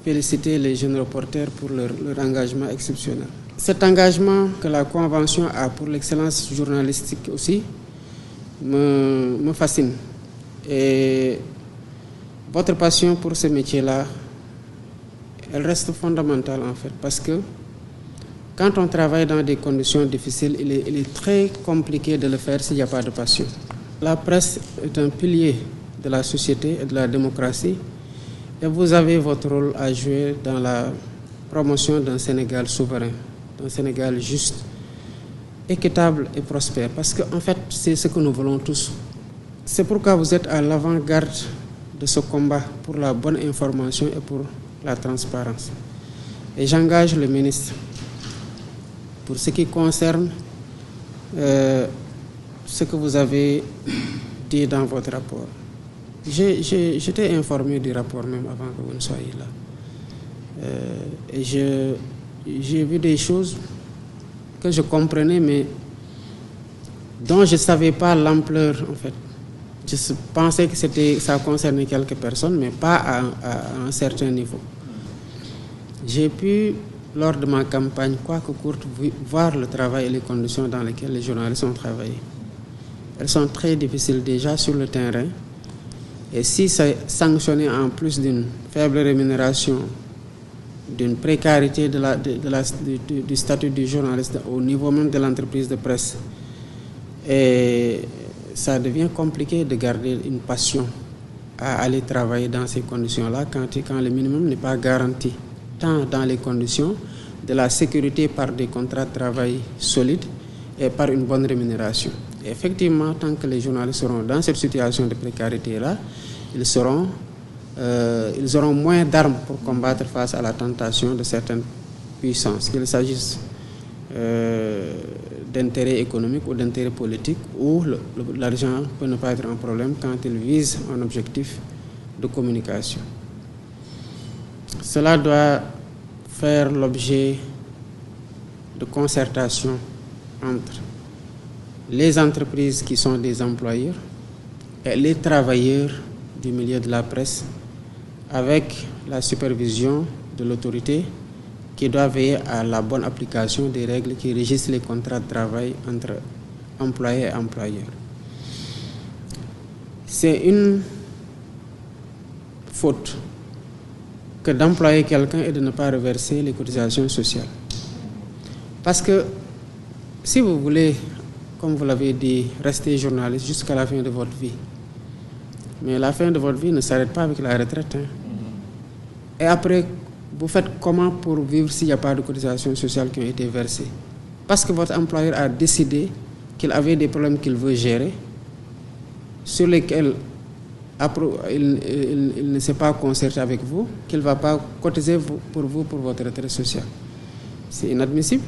féliciter les jeunes reporters pour leur engagement exceptionnel. Cet engagement que la Convention a pour l'excellence journalistique aussi me fascine. Et votre passion pour ce métier-là, elle reste fondamentale en fait, parce que quand on travaille dans des conditions difficiles, il est très compliqué de le faire s'il n'y a pas de passion. La presse est un pilier de la société et de la démocratie, et vous avez votre rôle à jouer dans la promotion d'un Sénégal souverain, d'un Sénégal juste, équitable et prospère, parce qu'en fait, c'est ce que nous voulons tous. C'est pourquoi vous êtes à l'avant-garde de ce combat pour la bonne information et pour la transparence. Et j'engage le ministre pour ce qui concerne ce que vous avez dit dans votre rapport. J'étais informé du rapport même avant que vous ne soyez là. Et j'ai vu des choses que je comprenais, mais dont je ne savais pas l'ampleur en fait. Je pensais que ça concernait quelques personnes, mais pas à un certain niveau. J'ai pu, lors de ma campagne, quoique courte, voir le travail et les conditions dans lesquelles les journalistes ont travaillé. Elles sont très difficiles déjà sur le terrain. Et si c'est sanctionné en plus d'une faible rémunération, d'une précarité du statut du journaliste au niveau même de l'entreprise de presse, et ça devient compliqué de garder une passion à aller travailler dans ces conditions-là quand le minimum n'est pas garanti, tant dans les conditions de la sécurité par des contrats de travail solides et par une bonne rémunération. Et effectivement, tant que les journalistes seront dans cette situation de précarité-là, ils auront moins d'armes pour combattre face à la tentation de certaines puissances, qu'il s'agisse d'intérêts économiques ou d'intérêts politiques, où l'argent peut ne pas être un problème quand il vise un objectif de communication. Cela doit faire l'objet de concertation entre les entreprises qui sont des employeurs et les travailleurs du milieu de la presse, avec la supervision de l'autorité qui doit veiller à la bonne application des règles qui régissent les contrats de travail entre employés et employeurs. C'est une faute que d'employer quelqu'un et de ne pas reverser les cotisations sociales. Parce que si vous voulez, comme vous l'avez dit, rester journaliste jusqu'à la fin de votre vie, mais la fin de votre vie ne s'arrête pas avec la retraite. Et après, vous faites comment pour vivre s'il n'y a pas de cotisations sociales qui ont été versées? Parce que votre employeur a décidé qu'il avait des problèmes qu'il veut gérer, sur lesquels il ne s'est pas concerté avec vous, qu'il ne va pas cotiser pour vous pour votre retraite sociale. C'est inadmissible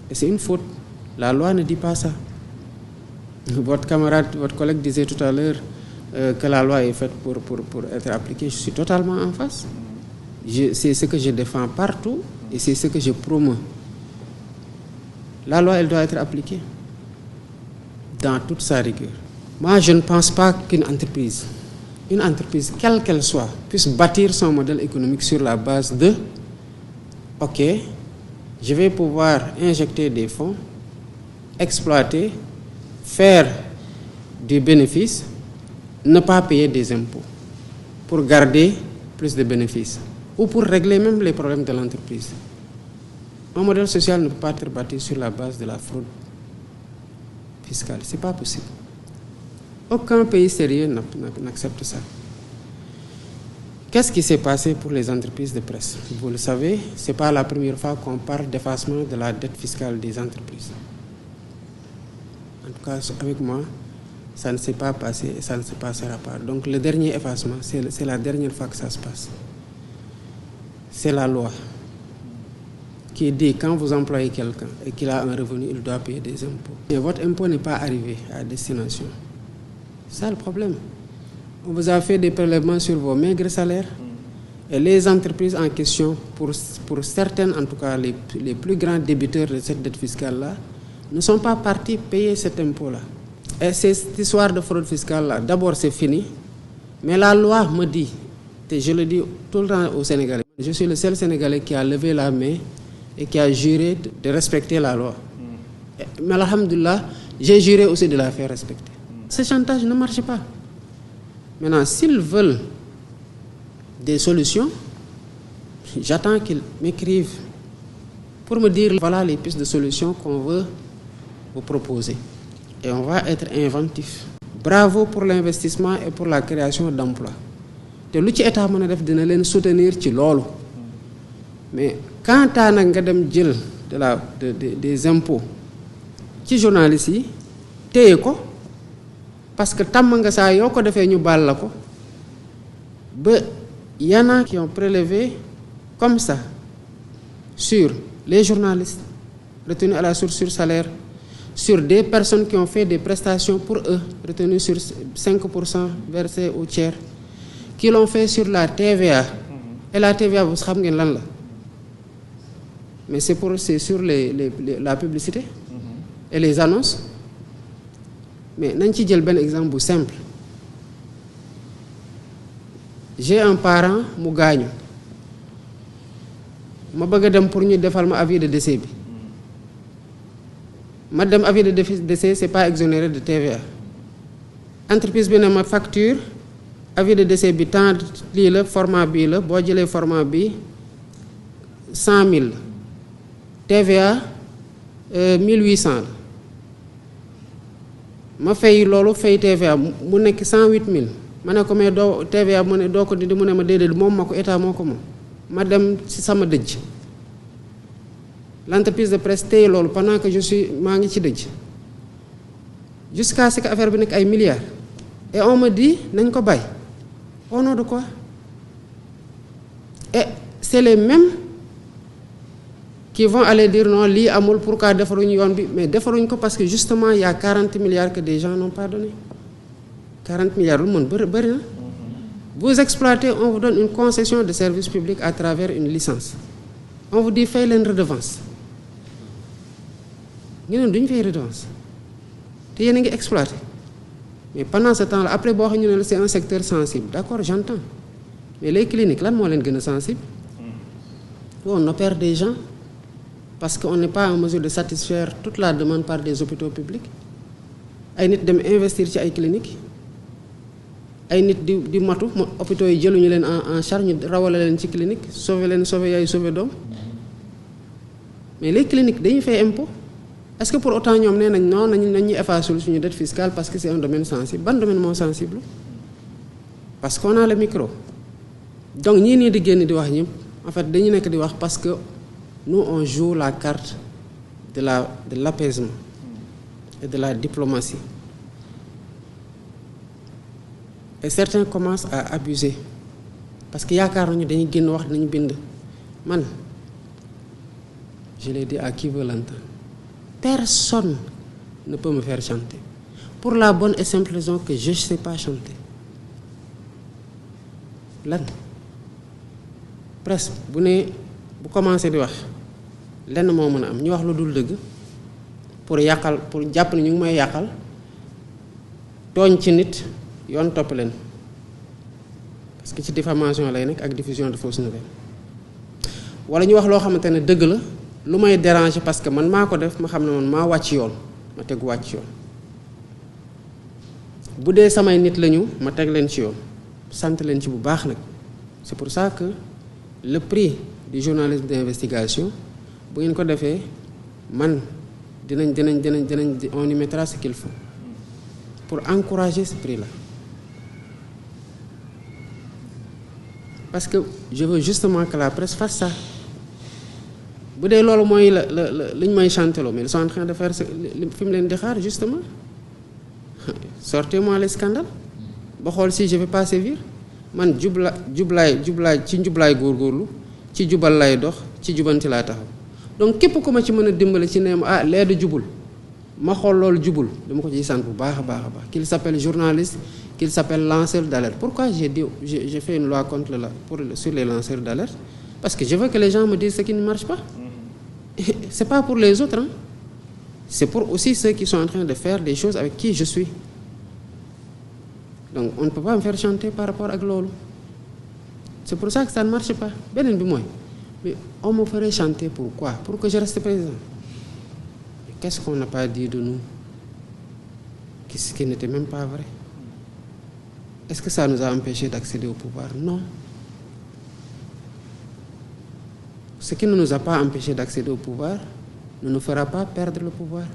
et c'est une faute. La loi ne dit pas ça. Votre camarade, votre collègue disait tout à l'heure que la loi est faite pour être appliquée. Je suis totalement en face. C'est ce que je défends partout et c'est ce que je promeux. La loi, elle doit être appliquée dans toute sa rigueur. Moi, je ne pense pas qu'une entreprise, quelle qu'elle soit, puisse bâtir son modèle économique sur la base de « Ok, je vais pouvoir injecter des fonds, exploiter, faire des bénéfices, ne pas payer des impôts pour garder plus de bénéfices ou pour régler même les problèmes de l'entreprise. » Un modèle social ne peut pas être bâti sur la base de la fraude fiscale. Ce n'est pas possible. Aucun pays sérieux n'accepte ça. Qu'est-ce qui s'est passé pour les entreprises de presse? Vous le savez, ce n'est pas la première fois qu'on parle d'effacement de la dette fiscale des entreprises. En tout cas, avec moi, ça ne s'est pas passé et ça ne se passera pas. Donc le dernier effacement, c'est la dernière fois que ça se passe. C'est la loi qui dit quand vous employez quelqu'un et qu'il a un revenu, il doit payer des impôts. Et votre impôt n'est pas arrivé à destination. C'est ça le problème. On vous a fait des prélèvements sur vos maigres salaires et les entreprises en question, pour certaines en tout cas, les plus grands débiteurs de cette dette fiscale-là, ne sont pas partis payer cet impôt-là. Et cette histoire de fraude fiscale-là, d'abord c'est fini, mais la loi me dit, et je le dis tout le temps aux Sénégalais, Je suis le seul Sénégalais qui a levé la main et qui a juré de respecter la loi. Mais alhamdoulilah, j'ai juré aussi de la faire respecter. Ce chantage ne marche pas. Maintenant, s'ils veulent des solutions, j'attends qu'ils m'écrivent pour me dire voilà les pistes de solutions qu'on veut vous proposer. Et on va être inventif. Bravo pour l'investissement et pour la création d'emplois. te lu ci état mën a def dina leen soutenir ci loolu mais quant à nag nga dem jël des impôts ci journalistes yi téye ko parce que tàmm nga saa yoo ko defee ñu baal la ko ba y en a qui ont prélevé comme ça sur les journalistes retenus à la source sur salaire, sur des personnes qui ont fait des prestations pour eux, retenues sur 5% versés au tiers, qui l'ont fait sur la TVA. Et la TVA, vous savez lan la. Mais c'est sur la publicité et les annonces. Mais nañ ci jël benn exemple simple. J'ai un parent mu gaañu ma bëgg a dem pour ñu defal ma avis de décès bi ma dem avis de décès c'est pas exonéré de TVA entreprise bi ne ma facture avis de décès bi tant lii la format bii la boo jëlee format bi 100 000 TVA 1800 la ma fay loolu fay TVA mu nekk 108 000 ma ne ko mais doo TVA mu ne doo ko dindi mu ne ma déedéet moom ma ko état moo ko moom ma dem ci sama dëj l'entreprise de presse téye loolu pendant que maa ngi ci dëj jusqu'à ce que affaire bi nekk ay milliards et on me dit nañ ko bàyyi au nom de quoi et c'est les mêmes qui vont aller dire non lii amul pourquoi defaruñu yoon bi mais defaruñ ko parce que justement il y a 40 milliards que des gens n'ont pas donné 40 milliards lu mën bëri na vous exploitez, on vous donne une concession de service public à travers une licence. On vous dit fay leen redevance. Ñu ne duñ fay redevance. Te yéen a ngi exploité. Mais pendant ce temps-là, après boo xam ñu ne c'est un secteur sensible. D'accord, j'entends. Mais les cliniques, lan moo leen gën a sensible? On opère des gens parce qu'on n'est pas en mesure de satisfaire toute la demande par des hôpitaux publics. Ay nit dem investir ci ay cliniques. Ay nit di matu hôpitaux yi jëluñu leen en charge ñu rawale leen ci clinique sauver yaay sauver doom mais les cliniques dañuy fay impôt est-ce que pour autant ñoom nee nañ non nañu effacer suñu dette fiscale parce que c'est un domaine sensible ban domaine moo sensible parce qu'on a le micro donc ñii nii di génn di wax ñëpp en fait dañu nekk di wax parce que nous on joue la carte de l'apaisement et de la diplomatie. Et certains commencent à abuser parce que yaakaar nañu dañuy génn wax dinañu bind man je l'ai dit à qui veut l'entendre personne ne peut me faire chanter pour la bonne et simple raison que je ne sais pas chanter lan presque bu commencé di wax lenn moo mën a am ñu wax lu dul dëgg pour jàpp ne ñu ngi may yàqal tooñ ci nit yoon topp leen parce que ci diffamation lay nekk ak diffusion de fausses nouvelles wala ñu wax loo xamante ne dëgg la lu may déranger parce que man maa ko def ma xam ne man maa wàcc yoon ma tegu wàcc yoon bu dee samay nit lañu ma teg leen ci yoon sant leen ci bu baax nag c'est pour ça que le prix du journalisme d'investigation bu ngeen ko defee man dinañ on y mettra ce qu'il faut pour encourager ce prix-là. Parce que je veux justement que la presse fasse ça. Bu dee loolu mooy li ñu may chanteloo mais ils sont en train de faire fi mu leen di xaar justement sortez-moi les scandales ba xool si je vais pas sévir man jublaay ci njublaay góorgóorlu ci jubal lay dox ci jubanti laa taxaw donc képp ku ma ci mën a dimbale ci ne ma lee de jubul ma xool loolu jubul dama ko ciy sant bu baax a baax qu'il s'appelle journaliste qu'il s'appelle lanceur d'alerte. Pourquoi j'ai fait une loi sur les lanceurs d'alerte? Parce que je veux que les gens me disent ce qui ne marche pas. C'est pas pour les autres, hein. C'est pour aussi ceux qui sont en train de faire des choses avec qui je suis. Donc on ne peut pas me faire chanter par rapport à loolu. C'est pour ça que ça ne marche pas. Benen bi mooy, mais on me ferait chanter pourquoi? Pour que je reste président. Mais qu'est-ce qu'on n'a pas dit de nous? Qui n'était même pas vrai. Est-ce que ça nous a empêchés d'accéder au pouvoir? Non. Ce qui ne nous a pas empêchés d'accéder au pouvoir ne nous fera pas perdre le pouvoir.